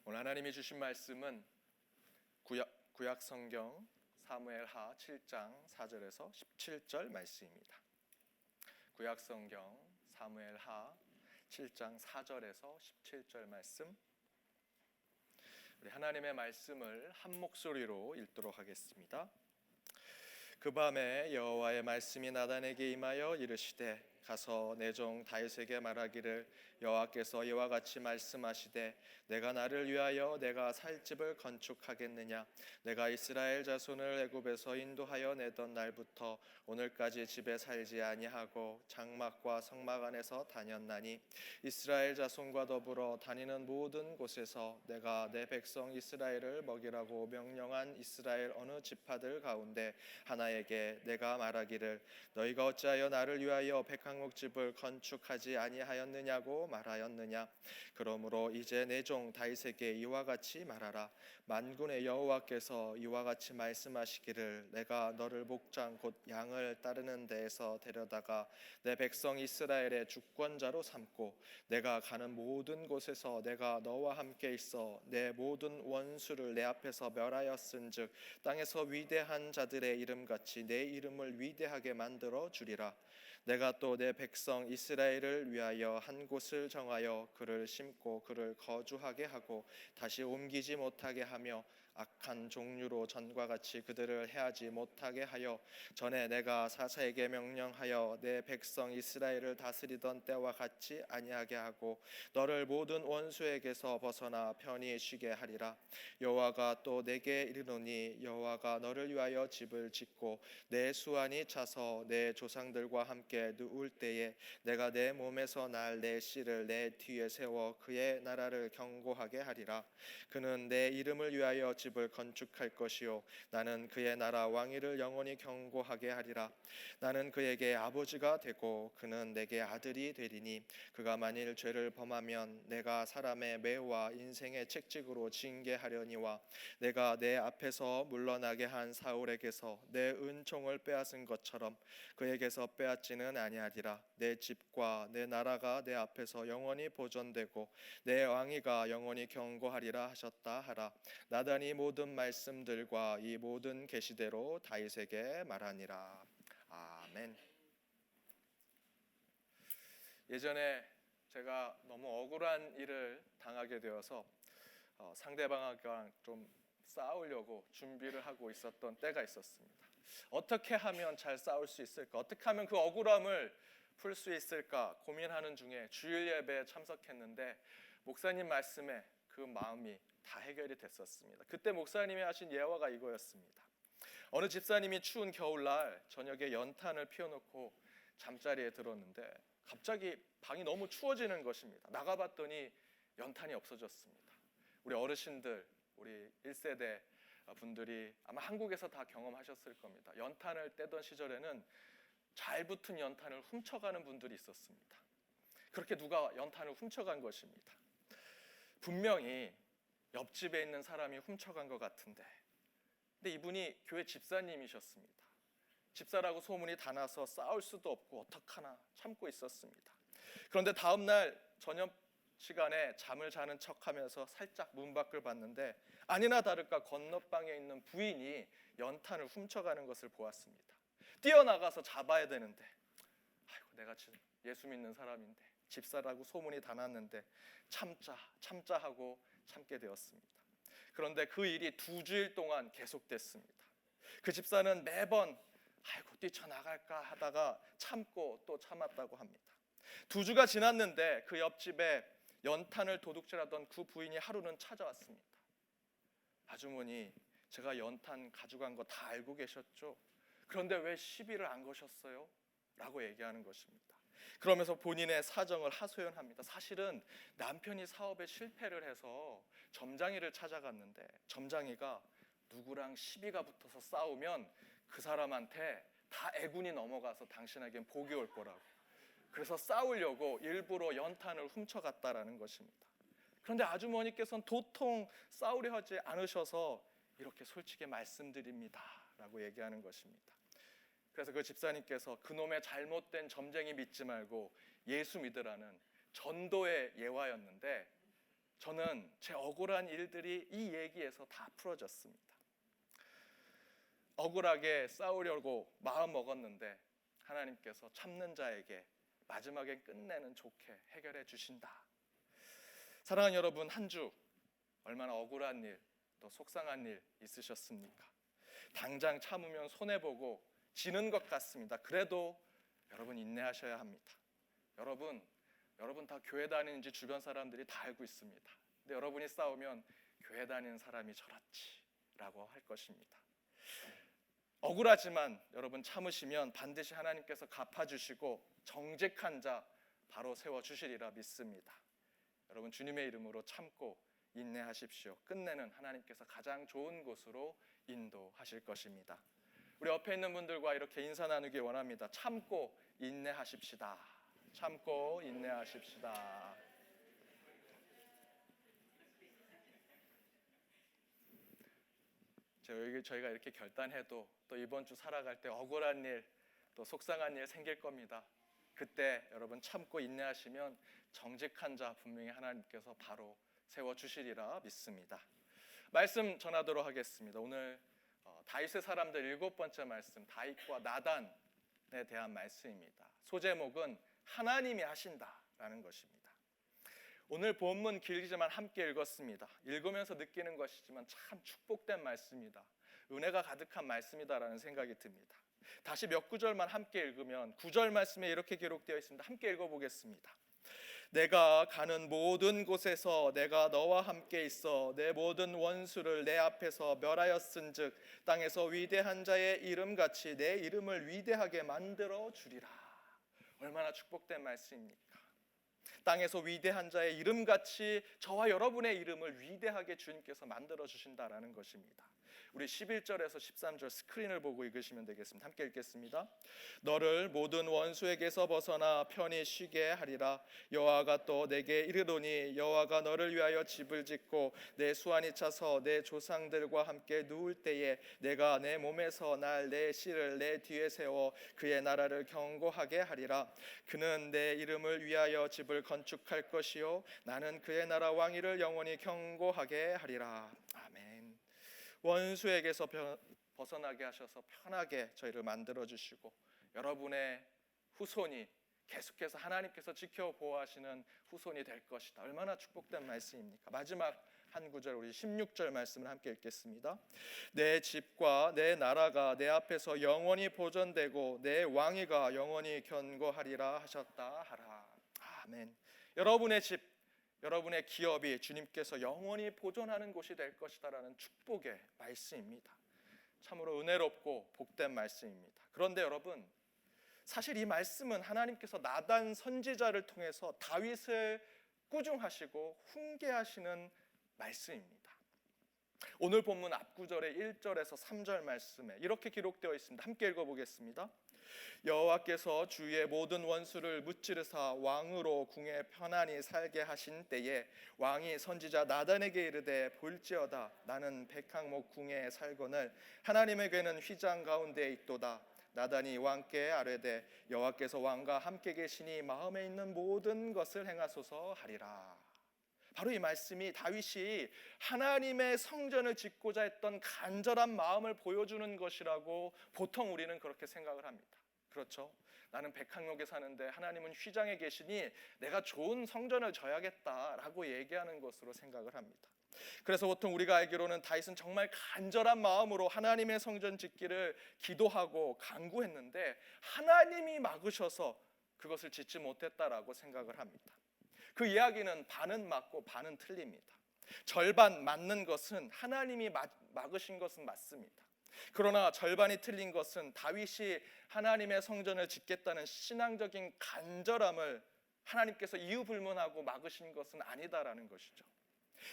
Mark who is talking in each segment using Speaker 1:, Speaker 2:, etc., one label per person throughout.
Speaker 1: 오늘 하나님이 주신 말씀은 구약 성경 사무엘하 7장 4절에서 17절 말씀입니다. 구약 성경 사무엘하 7장 4절에서 17절 말씀, 우리 하나님의 말씀을 한 목소리로 읽도록 하겠습니다. 그 밤에 여호와의 말씀이 나단에게 임하여 이르시되 가서 내 종 다윗에게 말하기를 여호와께서 이와 같이 말씀하시되 내가 나를 위하여 내가 살 집을 건축하겠느냐. 내가 이스라엘 자손을 애굽에서 인도하여 내던 날부터 오늘까지 집에 살지 아니하고 장막과 성막 안에서 다녔나니 이스라엘 자손과 더불어 다니는 모든 곳에서 내가 내 백성 이스라엘을 먹이라고 명령한 이스라엘 어느 지파들 가운데 하나에게 내가 말하기를 너희가 어찌하여 나를 위하여 백향목집을 건축하지 아니하였느냐고 말하였느냐. 그러므로 이제 내 종 다윗에게 이와 같이 말하라. 만군의 여호와께서 이와 같이 말씀하시기를 내가 너를 목장 곧 양을 따르는 데에서 데려다가 내 백성 이스라엘의 주권자로 삼고 내가 가는 모든 곳에서 내가 너와 함께 있어 내 모든 원수를 내 앞에서 멸하였은즉 땅에서 위대한 자들의 이름같이 내 이름을 위대하게 만들어 주리라. 내가 또 내 백성 이스라엘을 위하여 한 곳을 정하여 그를 심고 그를 거주하게 하고 다시 옮기지 못하게 하며 악한 종류로 전과 같이 그들을 해하지 못하게 하여 전에 내가 사사에게 명령하여 내 백성 이스라엘을 다스리던 때와 같이 아니하게 하고 너를 모든 원수에게서 벗어나 편히 쉬게 하리라. 여호와가 또 내게 이르노니 여호와가 너를 위하여 집을 짓고 내 수완이 차서 내 조상들과 함께 누울 때에 내가 내 몸에서 날 내 씨를 내 뒤에 세워 그의 나라를 견고하게 하리라. 그는 내 이름을 위하여 집을 건축할 것이요 나는 그의 나라 왕위를 영원히 견고하게 하리라. 나는 그에게 아버지가 되고 그는 내게 아들이 되리니 그가 만일 죄를 범하면 내가 사람의 매와 인생의 책직으로 징계하려니와 내가 내 앞에서 물러나게 한 사울에게서 내 은총을 빼앗은 것처럼 그에게서 빼앗지는 아니하리라. 내 집과 내 나라가 내 앞에서 영원히 보존되고 내 왕위가 영원히 견고하리라 하셨다 하라. 나단이 모든 말씀들과 이 모든 계시대로 다윗에게 말하니라. 아멘. 예전에 제가 너무 억울한 일을 당하게 되어서 상대방과 좀 싸우려고 준비를 하고 있었던 때가 있었습니다. 어떻게 하면 잘 싸울 수 있을까? 어떻게 하면 그 억울함을 풀 수 있을까 고민하는 중에 주일 예배에 참석했는데 목사님 말씀에 그 마음이 다 해결이 됐었습니다. 그때 목사님이 하신 예화가 이거였습니다. 어느 집사님이 추운 겨울날 저녁에 연탄을 피워놓고 잠자리에 들었는데 갑자기 방이 너무 추워지는 것입니다. 나가봤더니 연탄이 없어졌습니다. 우리 어르신들, 우리 1세대 분들이 아마 한국에서 다 경험하셨을 겁니다. 연탄을 떼던 시절에는 잘 붙은 연탄을 훔쳐가는 분들이 있었습니다. 그렇게 누가 연탄을 훔쳐간 것입니다. 분명히 옆집에 있는 사람이 훔쳐간 것 같은데, 근데 이분이 교회 집사님이셨습니다. 집사라고 소문이 다 나서 싸울 수도 없고 어떡하나 참고 있었습니다. 그런데 다음날 저녁 시간에 잠을 자는 척하면서 살짝 문 밖을 봤는데 아니나 다를까 건너방에 있는 부인이 연탄을 훔쳐가는 것을 보았습니다. 뛰어나가서 잡아야 되는데 아이고 내가 지금 예수 믿는 사람인데 집사라고 소문이 다 났는데 참자 하고 참게 되었습니다. 그런데 그 일이 2주일 동안 계속됐습니다. 그 집사는 매번 아이고 뛰쳐나갈까 하다가 참고 또 참았다고 합니다. 2주가 지났는데 그 옆집에 연탄을 도둑질하던 그 부인이 하루는 찾아왔습니다. 아주머니, 제가 연탄 가져간 거 다 알고 계셨죠? 그런데 왜 시비를 안 거셨어요? 라고 얘기하는 것입니다. 그러면서 본인의 사정을 하소연합니다. 사실은 남편이 사업에 실패를 해서 점장이를 찾아갔는데 점장이가 누구랑 시비가 붙어서 싸우면 그 사람한테 다 애군이 넘어가서 당신에겐 복이 올 거라고, 그래서 싸우려고 일부러 연탄을 훔쳐갔다라는 것입니다. 그런데 아주머니께서는 도통 싸우려 하지 않으셔서 이렇게 솔직히 말씀드립니다 라고 얘기하는 것입니다. 그래서 그 집사님께서 그놈의 잘못된 점쟁이 믿지 말고 예수 믿으라는 전도의 예화였는데 저는 제 억울한 일들이 이 얘기에서 다 풀어졌습니다. 억울하게 싸우려고 마음 먹었는데 하나님께서 참는 자에게 마지막에 끝내는 좋게 해결해 주신다. 사랑하는 여러분, 한 주 얼마나 억울한 일, 또 속상한 일 있으셨습니까? 당장 참으면 손해보고 지는 것 같습니다. 그래도 여러분 인내하셔야 합니다. 여러분 다 교회 다니는지 주변 사람들이 다 알고 있습니다. 근데 여러분이 싸우면 교회 다니는 사람이 저렇지 라고 할 것입니다. 억울하지만 여러분 참으시면 반드시 하나님께서 갚아주시고 정직한 자 바로 세워주시리라 믿습니다. 여러분 주님의 이름으로 참고 인내하십시오. 끝내는 하나님께서 가장 좋은 곳으로 인도하실 것입니다. 우리 옆에 있는 분들과 이렇게 인사 나누기 원합니다. 참고 인내하십시다. 참고 인내하십시다. 저희가 이렇게 결단해도 또 이번 주 살아갈 때 억울한 일, 또 속상한 일 생길 겁니다. 그때 여러분 참고 인내하시면 정직한 자 분명히 하나님께서 바로 세워주시리라 믿습니다. 말씀 전하도록 하겠습니다. 오늘 다윗의 사람들 7번째 말씀, 다윗과 나단에 대한 말씀입니다. 소제목은 하나님이 하신다라는 것입니다. 오늘 본문 길지만 함께 읽었습니다. 읽으면서 느끼는 것이지만 참 축복된 말씀이다, 은혜가 가득한 말씀이다라는 생각이 듭니다. 다시 몇 구절만 함께 읽으면 9절 말씀에 이렇게 기록되어 있습니다. 함께 읽어보겠습니다. 내가 가는 모든 곳에서 내가 너와 함께 있어 내 모든 원수를 내 앞에서 멸하였은즉 땅에서 위대한 자의 이름같이 내 이름을 위대하게 만들어 주리라. 얼마나 축복된 말씀입니까? 땅에서 위대한 자의 이름같이 저와 여러분의 이름을 위대하게 주님께서 만들어 주신다라는 것입니다. 우리 11절에서 13절 스크린을 보고 읽으시면 되겠습니다. 함께 읽겠습니다. 너를 모든 원수에게서 벗어나 편히 쉬게 하리라. 여호와가 또 내게 이르노니 여호와가 너를 위하여 집을 짓고 내 수완이 차서 내 조상들과 함께 누울 때에 내가 내 몸에서 날 내 씨를 내 뒤에 세워 그의 나라를 견고하게 하리라. 그는 내 이름을 위하여 집을 건축할 것이요 나는 그의 나라 왕위를 영원히 견고하게 하리라. 아멘. 원수에게서 벗어나게 하셔서 편하게 저희를 만들어주시고 여러분의 후손이 계속해서 하나님께서 지켜보호하시는 후손이 될 것이다. 얼마나 축복된 말씀입니까? 마지막 한 구절 우리 16절 말씀을 함께 읽겠습니다. 내 집과 내 나라가 내 앞에서 영원히 보존되고 내 왕위가 영원히 견고하리라 하셨다 하라. 아멘. 여러분의 집, 여러분의 기업이 주님께서 영원히 보존하는 곳이 될 것이다라는 축복의 말씀입니다. 참으로 은혜롭고 복된 말씀입니다. 그런데 여러분, 사실 이 말씀은 하나님께서 나단 선지자를 통해서 다윗을 꾸중하시고 훈계하시는 말씀입니다. 오늘 본문 앞구절의 1절에서 3절 말씀에 이렇게 기록되어 있습니다. 함께 읽어보겠습니다. 여호와께서 주의 모든 원수를 무찌르사 왕으로 궁에 편안히 살게 하신 때에 왕이 선지자 나단에게 이르되 볼지어다 나는 백항목 궁에 살거늘 하나님에게는 휘장 가운데 있도다. 나단이 왕께 아뢰되 여호와께서 왕과 함께 계시니 마음에 있는 모든 것을 행하소서 하리라. 바로 이 말씀이 다윗이 하나님의 성전을 짓고자 했던 간절한 마음을 보여주는 것이라고 보통 우리는 그렇게 생각을 합니다. 그렇죠? 나는 백항목에 사는데 하나님은 휘장에 계시니 내가 좋은 성전을 져야겠다라고 얘기하는 것으로 생각을 합니다. 그래서 보통 우리가 알기로는 다윗은 정말 간절한 마음으로 하나님의 성전 짓기를 기도하고 간구했는데 하나님이 막으셔서 그것을 짓지 못했다라고 생각을 합니다. 그 이야기는 반은 맞고 반은 틀립니다. 절반 맞는 것은 하나님이 막으신 것은 맞습니다. 그러나 절반이 틀린 것은 다윗이 하나님의 성전을 짓겠다는 신앙적인 간절함을 하나님께서 이유불문하고 막으신 것은 아니다라는 것이죠.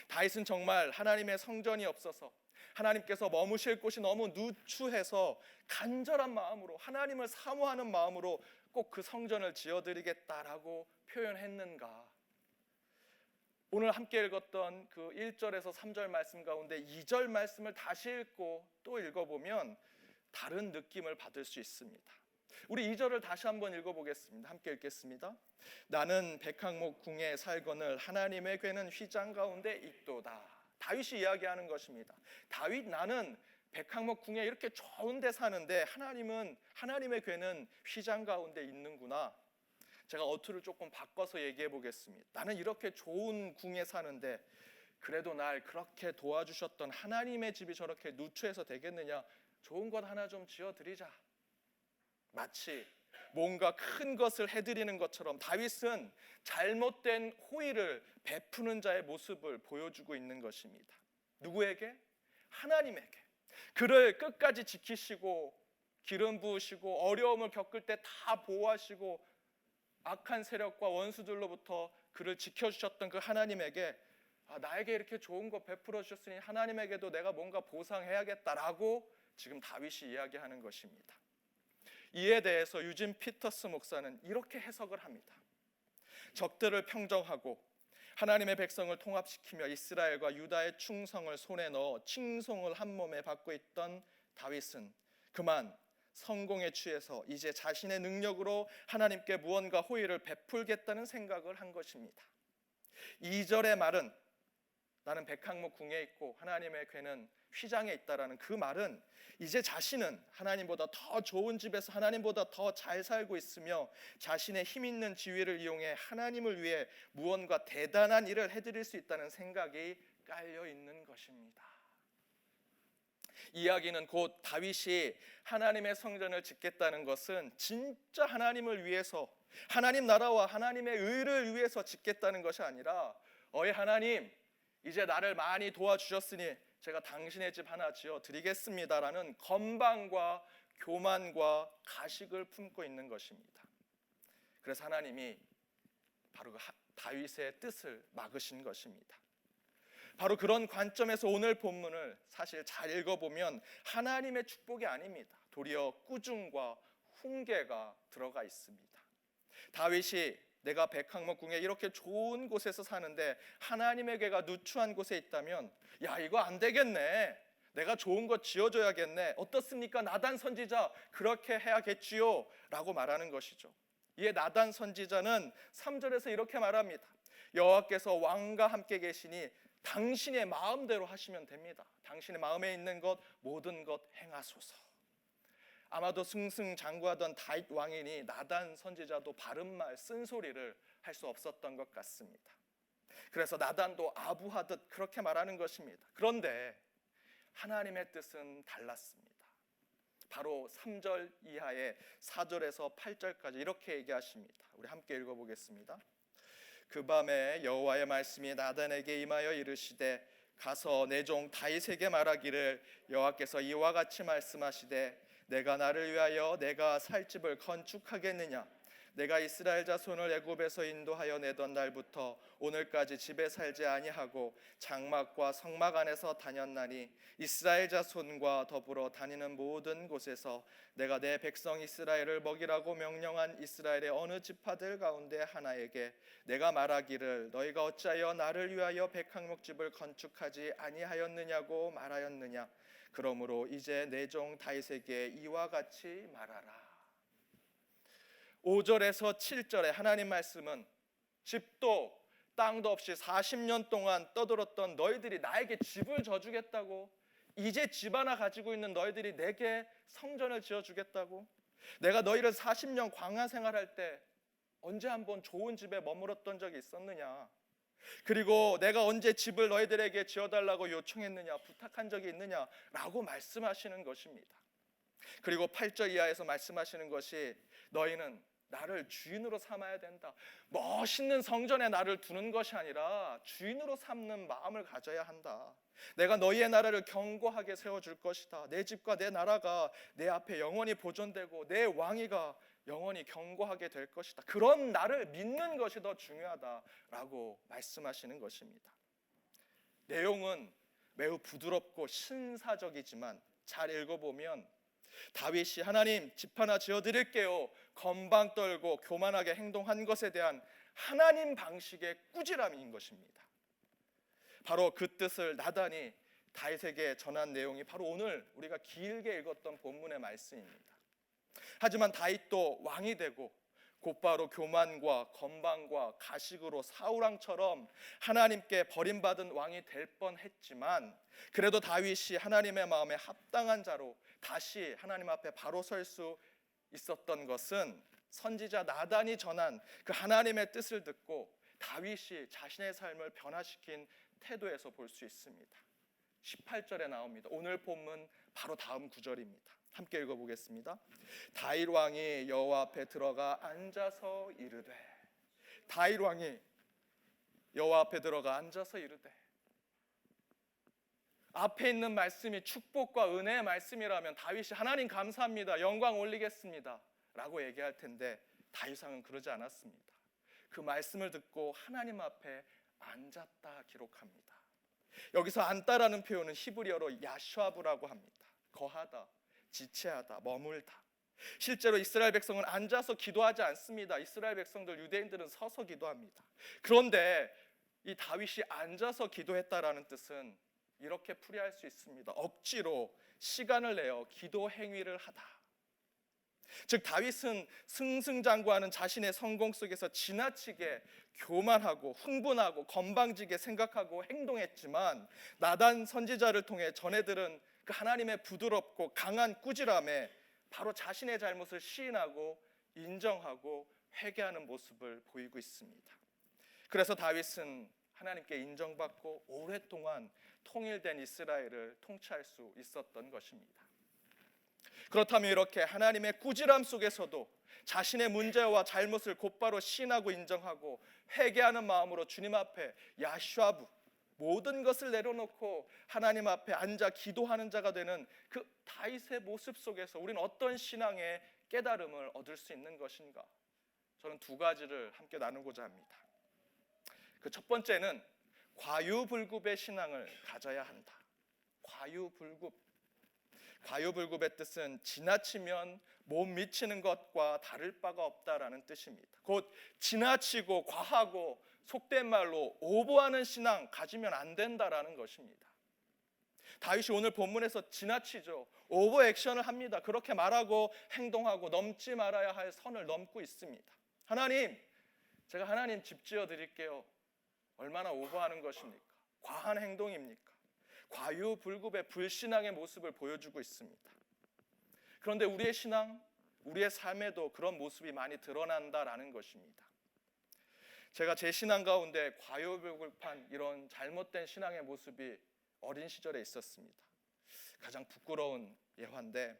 Speaker 1: 다윗은 정말 하나님의 성전이 없어서 하나님께서 머무실 곳이 너무 누추해서 간절한 마음으로 하나님을 사모하는 마음으로 꼭 그 성전을 지어드리겠다라고 표현했는가? 오늘 함께 읽었던 그 1절에서 3절 말씀 가운데 2절 말씀을 다시 읽고 또 읽어보면 다른 느낌을 받을 수 있습니다. 우리 2절을 다시 한번 읽어보겠습니다. 함께 읽겠습니다. 나는 백항목 궁에 살거늘 하나님의 궤는 휘장 가운데 있도다. 다윗이 이야기하는 것입니다. 다윗, 나는 백항목 궁에 이렇게 좋은 데 사는데 하나님의 궤는 휘장 가운데 있는구나. 제가 어투를 조금 바꿔서 얘기해 보겠습니다. 나는 이렇게 좋은 궁에 사는데 그래도 날 그렇게 도와주셨던 하나님의 집이 저렇게 누추해서 되겠느냐. 좋은 것 하나 좀 지어드리자. 마치 뭔가 큰 것을 해드리는 것처럼 다윗은 잘못된 호의를 베푸는 자의 모습을 보여주고 있는 것입니다. 누구에게? 하나님에게. 그를 끝까지 지키시고 기름 부으시고 어려움을 겪을 때 다 보호하시고 악한 세력과 원수들로부터 그를 지켜주셨던 그 하나님에게 나에게 이렇게 좋은 거 베풀어 주셨으니 하나님에게도 내가 뭔가 보상해야겠다라고 지금 다윗이 이야기하는 것입니다. 이에 대해서 유진 피터스 목사는 이렇게 해석을 합니다. 적들을 평정하고 하나님의 백성을 통합시키며 이스라엘과 유다의 충성을 손에 넣어 칭송을 한 몸에 받고 있던 다윗은 그만 성공에 취해서 이제 자신의 능력으로 하나님께 무언가 호의를 베풀겠다는 생각을 한 것입니다. 2절의 말은 나는 백항목 궁에 있고 하나님의 궤는 휘장에 있다라는 그 말은 이제 자신은 하나님보다 더 좋은 집에서 하나님보다 더 잘 살고 있으며 자신의 힘 있는 지위를 이용해 하나님을 위해 무언가 대단한 일을 해드릴 수 있다는 생각이 깔려 있는 것입니다. 이야기는 곧 다윗이 하나님의 성전을 짓겠다는 것은 진짜 하나님을 위해서 하나님 나라와 하나님의 의를 위해서 짓겠다는 것이 아니라 어이 하나님 이제 나를 많이 도와주셨으니 제가 당신의 집 하나 지어 드리겠습니다라는 건방과 교만과 가식을 품고 있는 것입니다. 그래서 하나님이 바로 그 다윗의 뜻을 막으신 것입니다. 바로 그런 관점에서 오늘 본문을 사실 잘 읽어보면 하나님의 축복이 아닙니다. 도리어 꾸중과 훈계가 들어가 있습니다. 다윗이 내가 백항목 궁에 이렇게 좋은 곳에서 사는데 하나님의 궤가 누추한 곳에 있다면 야 이거 안 되겠네. 내가 좋은 거 지어줘야겠네. 어떻습니까? 나단 선지자 그렇게 해야겠지요 라고 말하는 것이죠. 이에 나단 선지자는 3절에서 이렇게 말합니다. 여호와께서 왕과 함께 계시니 당신의 마음대로 하시면 됩니다. 당신의 마음에 있는 것 모든 것 행하소서. 아마도 승승장구하던 다윗 왕이니 나단 선지자도 바른말 쓴소리를 할 수 없었던 것 같습니다. 그래서 나단도 아부하듯 그렇게 말하는 것입니다. 그런데 하나님의 뜻은 달랐습니다. 바로 3절 이하의 4절에서 8절까지 이렇게 얘기하십니다. 우리 함께 읽어보겠습니다. 그 밤에 여호와의 말씀이 나단에게 임하여 이르시되 가서 내 종 다윗에게 말하기를 여호와께서 이와 같이 말씀하시되 내가 나를 위하여 내가 살 집을 건축하겠느냐 내가 이스라엘 자손을 애굽에서 인도하여 내던 날부터 오늘까지 집에 살지 아니하고 장막과 성막 안에서 다녔나니 이스라엘 자손과 더불어 다니는 모든 곳에서 내가 내 백성 이스라엘을 먹이라고 명령한 이스라엘의 어느 지파들 가운데 하나에게 내가 말하기를 너희가 어찌하여 나를 위하여 백항목 집을 건축하지 아니하였느냐고 말하였느냐 그러므로 이제 내 종 다윗에게 이와 같이 말하라. 5절에서 7절의 하나님 말씀은 집도 땅도 없이 40년 동안 떠들었던 너희들이 나에게 집을 져주겠다고 이제 집 하나 가지고 있는 너희들이 내게 성전을 지어주겠다고 내가 너희를 40년 광야 생활할 때 언제 한번 좋은 집에 머물렀던 적이 있었느냐 그리고 내가 언제 집을 너희들에게 지어달라고 요청했느냐 부탁한 적이 있느냐라고 말씀하시는 것입니다. 그리고 8절 이하에서 말씀하시는 것이 너희는 나를 주인으로 삼아야 된다. 멋있는 성전에 나를 두는 것이 아니라 주인으로 삼는 마음을 가져야 한다. 내가 너희의 나라를 견고하게 세워줄 것이다. 내 집과 내 나라가 내 앞에 영원히 보존되고 내 왕위가 영원히 견고하게 될 것이다. 그런 나를 믿는 것이 더 중요하다라고 말씀하시는 것입니다. 내용은 매우 부드럽고 신사적이지만 잘 읽어보면 다윗이 하나님 집 하나 지어드릴게요 건방 떨고 교만하게 행동한 것에 대한 하나님 방식의 꾸지람인 것입니다. 바로 그 뜻을 나단이 다윗에게 전한 내용이 바로 오늘 우리가 길게 읽었던 본문의 말씀입니다. 하지만 다윗도 왕이 되고 곧바로 교만과 건방과 가식으로 사울왕처럼 하나님께 버림받은 왕이 될 뻔했지만, 그래도 다윗이 하나님의 마음에 합당한 자로 다시 하나님 앞에 바로 설 수 있었던 것은 선지자 나단이 전한 그 하나님의 뜻을 듣고 다윗이 자신의 삶을 변화시킨 태도에서 볼 수 있습니다. 18절에 나옵니다. 오늘 본문 바로 다음 구절입니다. 함께 읽어보겠습니다. 다윗 왕이 여호와 앞에 들어가 앉아서 이르되, 다윗 왕이 여호와 앞에 들어가 앉아서 이르되, 앞에 있는 말씀이 축복과 은혜의 말씀이라면 다윗이 하나님 감사합니다, 영광 올리겠습니다 라고 얘기할 텐데, 다윗왕은 그러지 않았습니다. 그 말씀을 듣고 하나님 앞에 앉았다 기록합니다. 여기서 앉다라는 표현은 히브리어로 야슈아브라고 합니다. 거하다, 지체하다, 머물다. 실제로 이스라엘 백성은 앉아서 기도하지 않습니다. 이스라엘 백성들, 유대인들은 서서 기도합니다. 그런데 이 다윗이 앉아서 기도했다라는 뜻은 이렇게 풀이할 수 있습니다. 억지로 시간을 내어 기도 행위를 하다. 즉 다윗은 승승장구하는 자신의 성공 속에서 지나치게 교만하고 흥분하고 건방지게 생각하고 행동했지만, 나단 선지자를 통해 전해들은 그 하나님의 부드럽고 강한 꾸지람에 바로 자신의 잘못을 시인하고 인정하고 회개하는 모습을 보이고 있습니다. 그래서 다윗은 하나님께 인정받고 오랫동안 통일된 이스라엘을 통치할 수 있었던 것입니다. 그렇다면 이렇게 하나님의 꾸지람 속에서도 자신의 문제와 잘못을 곧바로 시인하고 인정하고 회개하는 마음으로 주님 앞에 야슈아브, 모든 것을 내려놓고 하나님 앞에 앉아 기도하는 자가 되는 그 다윗의 모습 속에서 우리는 어떤 신앙의 깨달음을 얻을 수 있는 것인가? 저는 두 가지를 함께 나누고자 합니다. 그 첫 번째는 과유불급의 신앙을 가져야 한다. 과유불급. 과유불급의 뜻은 지나치면 못 미치는 것과 다를 바가 없다라는 뜻입니다. 곧 지나치고 과하고 속된 말로 오버하는 신앙 가지면 안 된다라는 것입니다. 다윗이 오늘 본문에서 지나치죠. 오버 액션을 합니다. 그렇게 말하고 행동하고 넘지 말아야 할 선을 넘고 있습니다. 하나님, 제가 하나님 집 지어 드릴게요. 얼마나 오버하는 것입니까? 과한 행동입니까? 과유불급의 불신앙의 모습을 보여주고 있습니다. 그런데 우리의 신앙, 우리의 삶에도 그런 모습이 많이 드러난다라는 것입니다. 제가 제 신앙 가운데 과유불급한 이런 잘못된 신앙의 모습이 어린 시절에 있었습니다. 가장 부끄러운 예화인데,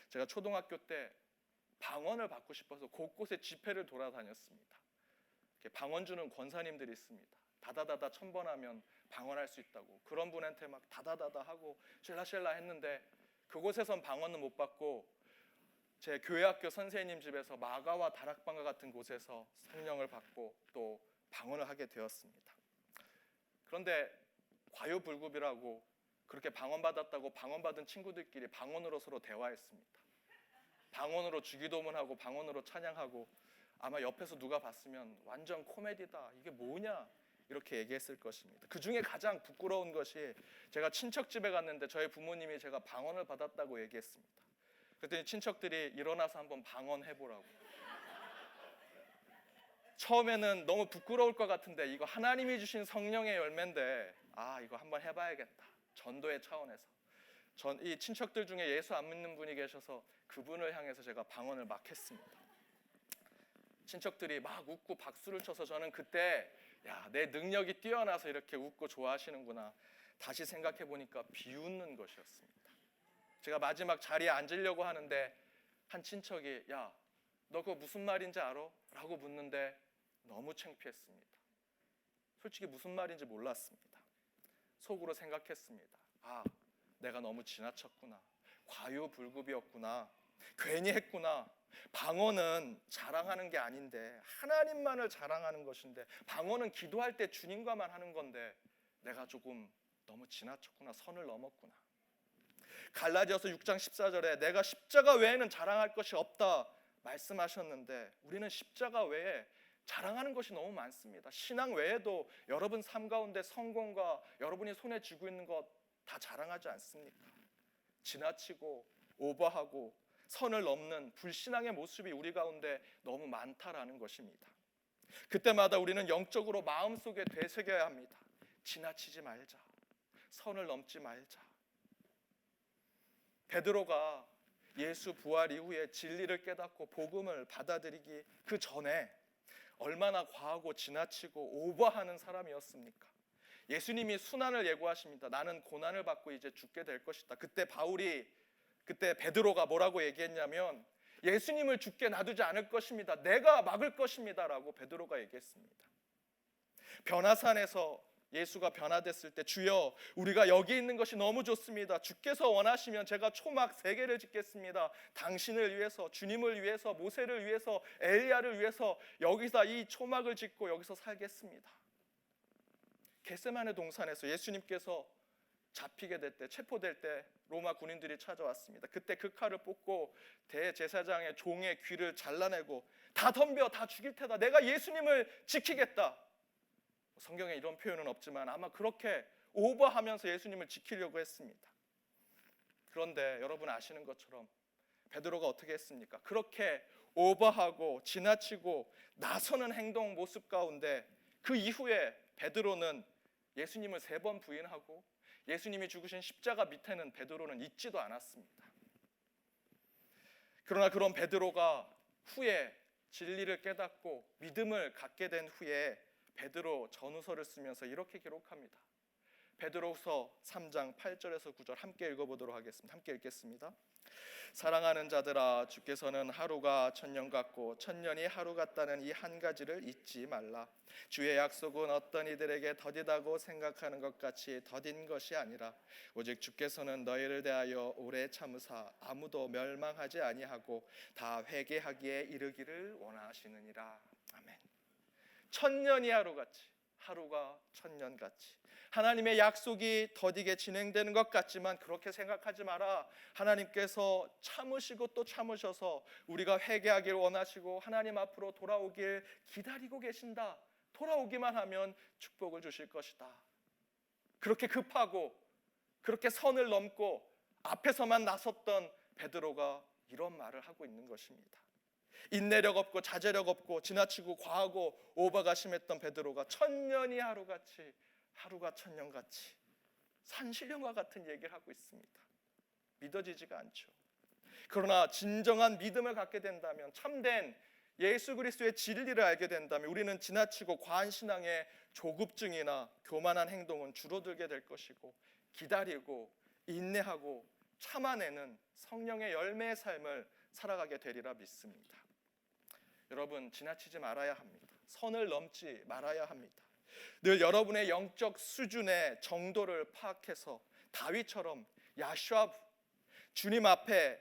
Speaker 1: 제가 초등학교 때 방언을 받고 싶어서 곳곳에 집회를 돌아다녔습니다. 방언 주는 권사님들이 있습니다. 다다다다 1000번 하면 방언할 수 있다고, 그런 분한테 막 다다다다 하고 쉘라쉘라 했는데 그곳에선 방언은 못 받고 제 교회 학교 선생님 집에서 마가와 다락방과 같은 곳에서 성령을 받고 또 방언을 하게 되었습니다. 그런데 과유불급이라고 그렇게 방언 받았다고 방언 받은 친구들끼리 방언으로 서로 대화했습니다. 방언으로 주기도문하고 방언으로 찬양하고, 아마 옆에서 누가 봤으면 완전 코미디다, 이게 뭐냐 이렇게 얘기했을 것입니다. 그 중에 가장 부끄러운 것이, 제가 친척집에 갔는데 저희 부모님이 제가 방언을 받았다고 얘기했습니다. 그랬더니 친척들이 일어나서 한번 방언해보라고. 처음에는 너무 부끄러울 것 같은데 이거 하나님이 주신 성령의 열매인데 이거 한번 해봐야겠다, 전도의 차원에서. 이 친척들 중에 예수 안 믿는 분이 계셔서 그분을 향해서 제가 방언을 막 했습니다. 친척들이 막 웃고 박수를 쳐서 저는 그때 내 능력이 뛰어나서 이렇게 웃고 좋아하시는구나 다시 생각해 보니까 비웃는 것이었습니다. 제가 마지막 자리에 앉으려고 하는데 한 친척이 너 그거 무슨 말인지 알아? 라고 묻는데 너무 창피했습니다. 솔직히 무슨 말인지 몰랐습니다. 속으로 생각했습니다. 내가 너무 지나쳤구나, 과유불급이었구나, 괜히 했구나. 방언은 자랑하는 게 아닌데, 하나님만을 자랑하는 것인데, 방언은 기도할 때 주님과만 하는 건데 내가 조금 너무 지나쳤구나, 선을 넘었구나. 갈라디아서 6장 14절에 내가 십자가 외에는 자랑할 것이 없다 말씀하셨는데, 우리는 십자가 외에 자랑하는 것이 너무 많습니다. 신앙 외에도 여러분 삶 가운데 성공과 여러분이 손에 쥐고 있는 것 다 자랑하지 않습니까? 지나치고 오버하고 선을 넘는 불신앙의 모습이 우리 가운데 너무 많다라는 것입니다. 그때마다 우리는 영적으로 마음속에 되새겨야 합니다. 지나치지 말자. 선을 넘지 말자. 베드로가 예수 부활 이후에 진리를 깨닫고 복음을 받아들이기 그 전에 얼마나 과하고 지나치고 오버하는 사람이었습니까? 예수님이 순환을 예고하십니다. 나는 고난을 받고 이제 죽게 될 것이다. 그때 베드로가 뭐라고 얘기했냐면 예수님을 죽게 놔두지 않을 것입니다. 내가 막을 것입니다 라고 베드로가 얘기했습니다. 변화산에서 예수가 변화됐을 때 주여 우리가 여기 있는 것이 너무 좋습니다. 주께서 원하시면 제가 초막 3개를 짓겠습니다. 당신을 위해서, 주님을 위해서, 모세를 위해서, 엘리야를 위해서 여기서 이 초막을 짓고 여기서 살겠습니다. 겟세마네 동산에서 예수님께서 잡히게 될 때, 체포될 때 로마 군인들이 찾아왔습니다. 그때 그 칼을 뽑고 대제사장의 종의 귀를 잘라내고 다 덤벼, 다 죽일 테다. 내가 예수님을 지키겠다. 성경에 이런 표현은 없지만 아마 그렇게 오버하면서 예수님을 지키려고 했습니다. 그런데 여러분 아시는 것처럼 베드로가 어떻게 했습니까? 그렇게 오버하고 지나치고 나서는 행동 모습 가운데 그 이후에 베드로는 예수님을 3번 부인하고 예수님이 죽으신 십자가 밑에는 베드로는 있지도 않았습니다. 그러나 그런 베드로가 후에 진리를 깨닫고 믿음을 갖게 된 후에 베드로 전후서를 쓰면서 이렇게 기록합니다. 베드로서 3장 8절에서 9절 함께 읽어보도록 하겠습니다. 함께 읽겠습니다. 사랑하는 자들아, 주께서는 하루가 천년 같고 천년이 하루 같다는 이 한 가지를 잊지 말라. 주의 약속은 어떤 이들에게 더디다고 생각하는 것 같이 더딘 것이 아니라 오직 주께서는 너희를 대하여 오래 참으사 아무도 멸망하지 아니하고 다 회개하기에 이르기를 원하시느니라. 아멘. 천년이 하루같이, 하루가 천년같이 하나님의 약속이 더디게 진행되는 것 같지만 그렇게 생각하지 마라. 하나님께서 참으시고 또 참으셔서 우리가 회개하길 원하시고 하나님 앞으로 돌아오길 기다리고 계신다. 돌아오기만 하면 축복을 주실 것이다. 그렇게 급하고 그렇게 선을 넘고 앞에서만 나섰던 베드로가 이런 말을 하고 있는 것입니다. 인내력 없고 자제력 없고 지나치고 과하고 오버가 심했던 베드로가 천년이 하루같이, 하루가 천년같이 산신령과 같은 얘기를 하고 있습니다. 믿어지지가 않죠. 그러나 진정한 믿음을 갖게 된다면, 참된 예수 그리스도의 진리를 알게 된다면 우리는 지나치고 과한 신앙의 조급증이나 교만한 행동은 줄어들게 될 것이고 기다리고 인내하고 참아내는 성령의 열매의 삶을 살아가게 되리라 믿습니다. 여러분, 지나치지 말아야 합니다. 선을 넘지 말아야 합니다. 늘 여러분의 영적 수준의 정도를 파악해서 다윗처럼 야슈아브, 주님 앞에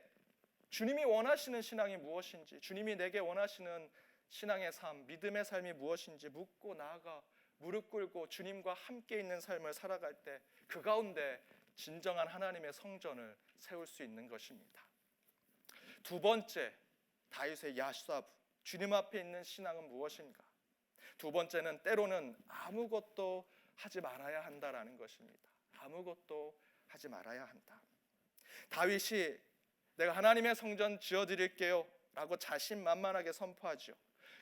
Speaker 1: 주님이 원하시는 신앙이 무엇인지, 주님이 내게 원하시는 신앙의 삶, 믿음의 삶이 무엇인지 묻고 나아가 무릎 꿇고 주님과 함께 있는 삶을 살아갈 때 그 가운데 진정한 하나님의 성전을 세울 수 있는 것입니다. 두 번째, 다윗의 야슈아브, 주님 앞에 있는 신앙은 무엇인가? 두 번째는 때로는 아무것도 하지 말아야 한다라는 것입니다. 아무것도 하지 말아야 한다. 다윗이 내가 하나님의 성전 지어드릴게요 라고 자신만만하게 선포하죠.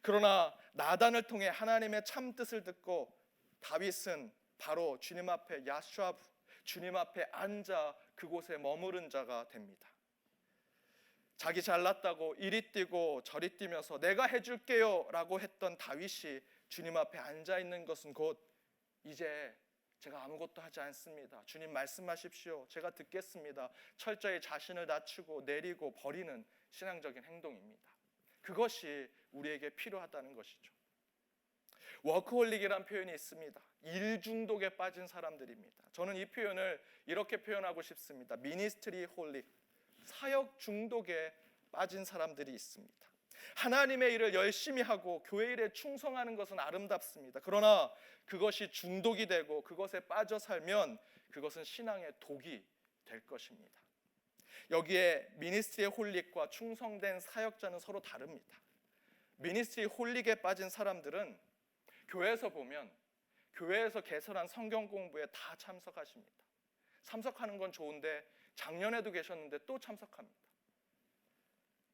Speaker 1: 그러나 나단을 통해 하나님의 참 뜻을 듣고 다윗은 바로 주님 앞에 야슈아브, 주님 앞에 앉아 그곳에 머무른 자가 됩니다. 자기 잘났다고 이리 뛰고 저리 뛰면서 내가 해줄게요 라고 했던 다윗이 주님 앞에 앉아있는 것은 곧 이제 제가 아무것도 하지 않습니다. 주님 말씀하십시오. 제가 듣겠습니다. 철저히 자신을 낮추고 내리고 버리는 신앙적인 행동입니다. 그것이 우리에게 필요하다는 것이죠. 워크홀릭이란 표현이 있습니다. 일 중독에 빠진 사람들입니다. 저는 이 표현을 이렇게 표현하고 싶습니다. 미니스트리 홀릭, 사역 중독에 빠진 사람들이 있습니다. 하나님의 일을 열심히 하고 교회 일에 충성하는 것은 아름답습니다. 그러나 그것이 중독이 되고 그것에 빠져 살면 그것은 신앙의 독이 될 것입니다. 여기에 미니스트리 홀릭과 충성된 사역자는 서로 다릅니다. 미니스트리 홀릭에 빠진 사람들은 교회에서 보면 교회에서 개설한 성경 공부에 다 참석하십니다. 참석하는 건 좋은데 작년에도 계셨는데 또 참석합니다.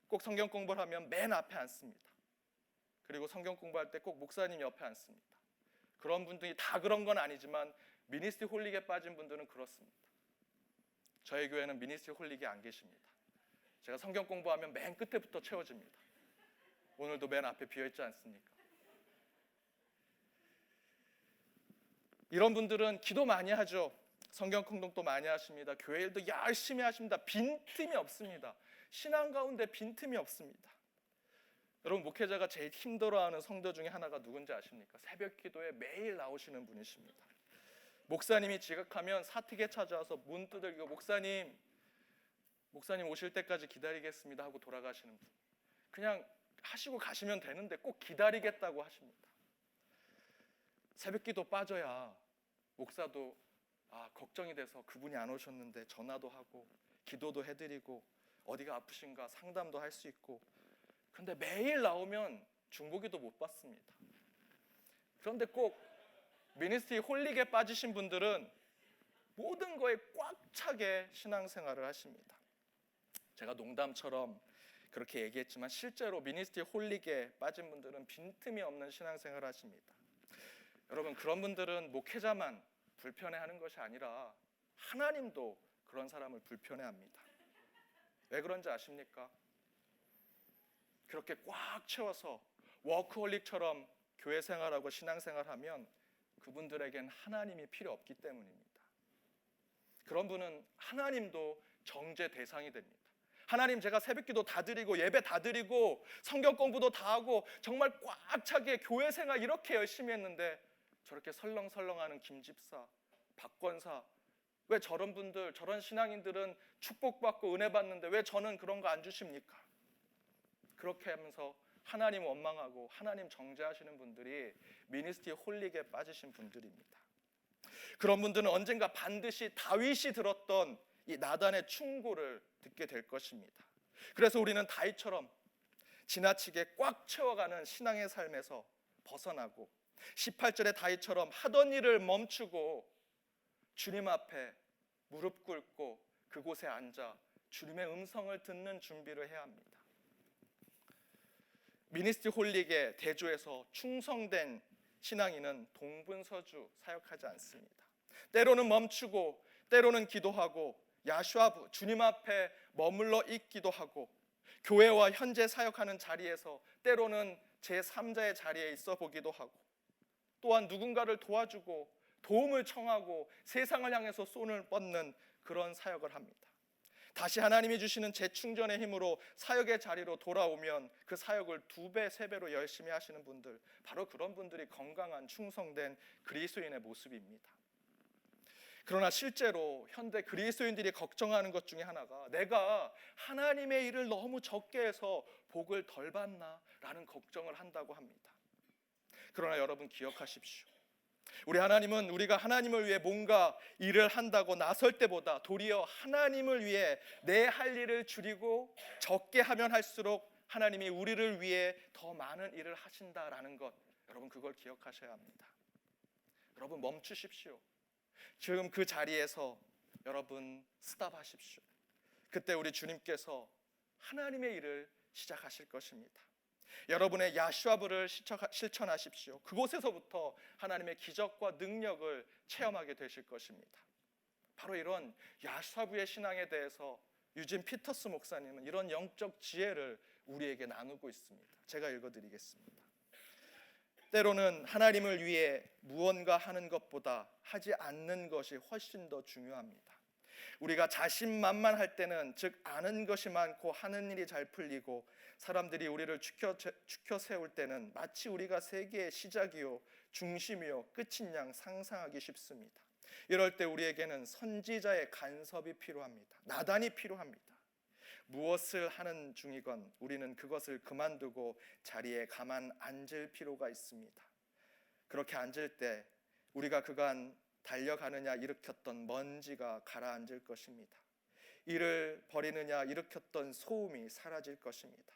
Speaker 1: 꼭 성경 공부를 하면 맨 앞에 앉습니다. 그리고 성경 공부할 때 꼭 목사님 옆에 앉습니다. 그런 분들이 다 그런 건 아니지만 미니스트리 홀릭에 빠진 분들은 그렇습니다. 저희 교회는 미니스트리 홀릭이 안 계십니다. 제가 성경 공부하면 맨 끝에부터 채워집니다. 오늘도 맨 앞에 비어있지 않습니까? 이런 분들은 기도 많이 하죠. 성경 공독도 많이 하십니다. 교회 일도 열심히 하십니다. 빈틈이 없습니다. 신앙 가운데 빈틈이 없습니다. 여러분, 목회자가 제일 힘들어하는 성도 중에 하나가 누군지 아십니까? 새벽 기도에 매일 나오시는 분이십니다. 목사님이 지각하면 사택에 찾아와서 문 두들기고 목사님 오실 때까지 기다리겠습니다 하고 돌아가시는 분. 그냥 하시고 가시면 되는데 꼭 기다리겠다고 하십니다. 새벽 기도 빠져야 목사도 걱정이 돼서 그분이 안 오셨는데 전화도 하고 기도도 해드리고 어디가 아프신가 상담도 할 수 있고. 그런데 매일 나오면 중보기도 못 받습니다. 그런데 꼭 미니스트리 홀릭에 빠지신 분들은 모든 거에 꽉 차게 신앙생활을 하십니다. 제가 농담처럼 그렇게 얘기했지만 실제로 미니스트리 홀릭에 빠진 분들은 빈틈이 없는 신앙생활을 하십니다. 여러분, 그런 분들은 목회자만 불편해하는 것이 아니라 하나님도 그런 사람을 불편해합니다. 왜 그런지 아십니까? 그렇게 꽉 채워서 워크홀릭처럼 교회 생활하고 신앙생활하면 그분들에겐 하나님이 필요 없기 때문입니다. 그런 분은 하나님도 정죄 대상이 됩니다. 하나님, 제가 새벽기도 다 드리고 예배 다 드리고 성경 공부도 다 하고 정말 꽉 차게 교회 생활 이렇게 열심히 했는데 저렇게 설렁설렁하는 김집사, 박권사, 왜 저런 분들, 저런 신앙인들은 축복받고 은혜 받는데 왜 저는 그런 거 안 주십니까? 그렇게 하면서 하나님 원망하고 하나님 정죄하시는 분들이 미니스트리 홀릭에 빠지신 분들입니다. 그런 분들은 언젠가 반드시 다윗이 들었던 이 나단의 충고를 듣게 될 것입니다. 그래서 우리는 다윗처럼 지나치게 꽉 채워가는 신앙의 삶에서 벗어나고 18절의 다윗처럼 하던 일을 멈추고 주님 앞에 무릎 꿇고 그곳에 앉아 주님의 음성을 듣는 준비를 해야 합니다. 미니스트리 홀릭의 대조에서 충성된 신앙인은 동분서주 사역하지 않습니다. 때로는 멈추고 때로는 기도하고 야슈아 주님 앞에 머물러 있기도 하고 교회와 현재 사역하는 자리에서 때로는 제3자의 자리에 있어 보기도 하고 또한 누군가를 도와주고 도움을 청하고 세상을 향해서 손을 뻗는 그런 사역을 합니다. 다시 하나님이 주시는 재충전의 힘으로 사역의 자리로 돌아오면 그 사역을 2배, 3배로 열심히 하시는 분들, 바로 그런 분들이 건강한 충성된 그리스도인의 모습입니다. 그러나 실제로 현대 그리스도인들이 걱정하는 것 중에 하나가 내가 하나님의 일을 너무 적게 해서 복을 덜 받나 라는 걱정을 한다고 합니다. 그러나 여러분 기억하십시오. 우리 하나님은 우리가 하나님을 위해 뭔가 일을 한다고 나설 때보다 도리어 하나님을 위해 내 할 일을 줄이고 적게 하면 할수록 하나님이 우리를 위해 더 많은 일을 하신다라는 것, 여러분 그걸 기억하셔야 합니다. 여러분 멈추십시오. 지금 그 자리에서 여러분 스탑하십시오. 그때 우리 주님께서 하나님의 일을 시작하실 것입니다. 여러분의 야슈아브를 실천하십시오. 그곳에서부터 하나님의 기적과 능력을 체험하게 되실 것입니다. 바로 이런 야슈아브의 신앙에 대해서 유진 피터스 목사님은 이런 영적 지혜를 우리에게 나누고 있습니다. 제가 읽어드리겠습니다. 때로는 하나님을 위해 무언가 하는 것보다 하지 않는 것이 훨씬 더 중요합니다. 우리가 자신만만할 때는 즉 아는 것이 많고 하는 일이 잘 풀리고 사람들이 우리를 추켜 세울 때는 마치 우리가 세계의 시작이요 중심이요 끝인 양 상상하기 쉽습니다. 이럴 때 우리에게는 선지자의 간섭이 필요합니다. 나단이 필요합니다. 무엇을 하는 중이건 우리는 그것을 그만두고 자리에 가만 앉을 필요가 있습니다. 그렇게 앉을 때 우리가 그간 달려가느냐 일으켰던 먼지가 가라앉을 것입니다. 이를 버리느냐 일으켰던 소음이 사라질 것입니다.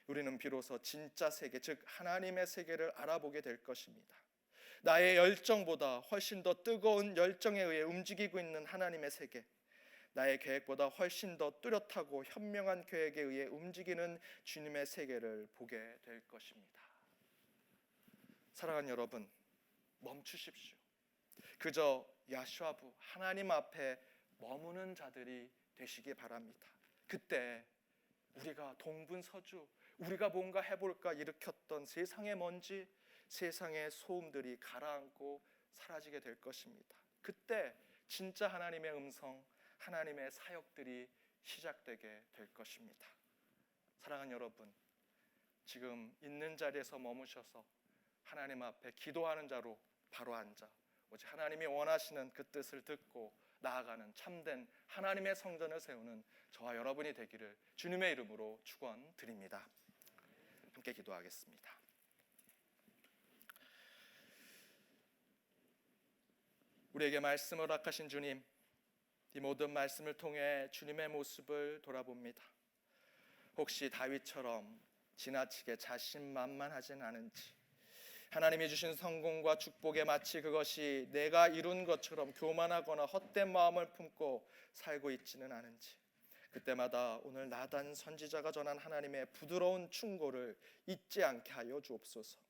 Speaker 1: 우리는 비로소 진짜 세계, 즉 하나님의 세계를 알아보게 될 것입니다. 나의 열정보다 훨씬 더 뜨거운 열정에 의해 움직이고 있는 하나님의 세계, 나의 계획보다 훨씬 더 뚜렷하고 현명한 계획에 의해 움직이는 주님의 세계를 보게 될 것입니다. 사랑하는 여러분, 멈추십시오. 그저 야슈아부 하나님 앞에 머무는 자들이 되시기 바랍니다. 그때 우리가 동분서주, 우리가 뭔가 해볼까 일으켰던 세상의 먼지, 세상의 소음들이 가라앉고 사라지게 될 것입니다. 그때 진짜 하나님의 음성, 하나님의 사역들이 시작되게 될 것입니다. 사랑하는 여러분, 지금 있는 자리에서 머무셔서 하나님 앞에 기도하는 자로 바로 앉아 오직 하나님이 원하시는 그 뜻을 듣고 나아가는 참된 하나님의 성전을 세우는 저와 여러분이 되기를 주님의 이름으로 축원드립니다. 함께 기도하겠습니다. 우리에게 말씀을 허락하신 주님, 이 모든 말씀을 통해 주님의 모습을 돌아봅니다. 혹시 다윗처럼 지나치게 자신만만하진 않은지, 하나님이 주신 성공과 축복에 마치 그것이 내가 이룬 것처럼 교만하거나 헛된 마음을 품고 살고 있지는 않은지, 그때마다 오늘 나단 선지자가 전한 하나님의 부드러운 충고를 잊지 않게 하여 주옵소서.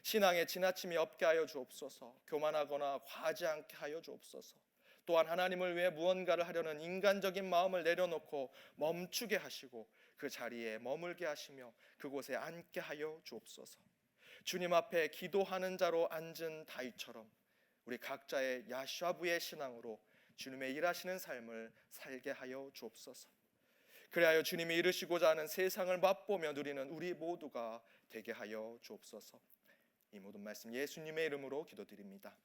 Speaker 1: 신앙에 지나침이 없게 하여 주옵소서. 교만하거나 과하지 않게 하여 주옵소서. 또한 하나님을 위해 무언가를 하려는 인간적인 마음을 내려놓고 멈추게 하시고 그 자리에 머물게 하시며 그곳에 앉게 하여 주옵소서. 주님 앞에 기도하는 자로 앉은 다윗처럼 우리 각자의 야슈아부의 신앙으로 주님의 일하시는 삶을 살게 하여 주옵소서. 그리하여 주님이 이루시고자 하는 세상을 맛보며 누리는 우리 모두가 되게 하여 주옵소서. 이 모든 말씀 예수님의 이름으로 기도드립니다.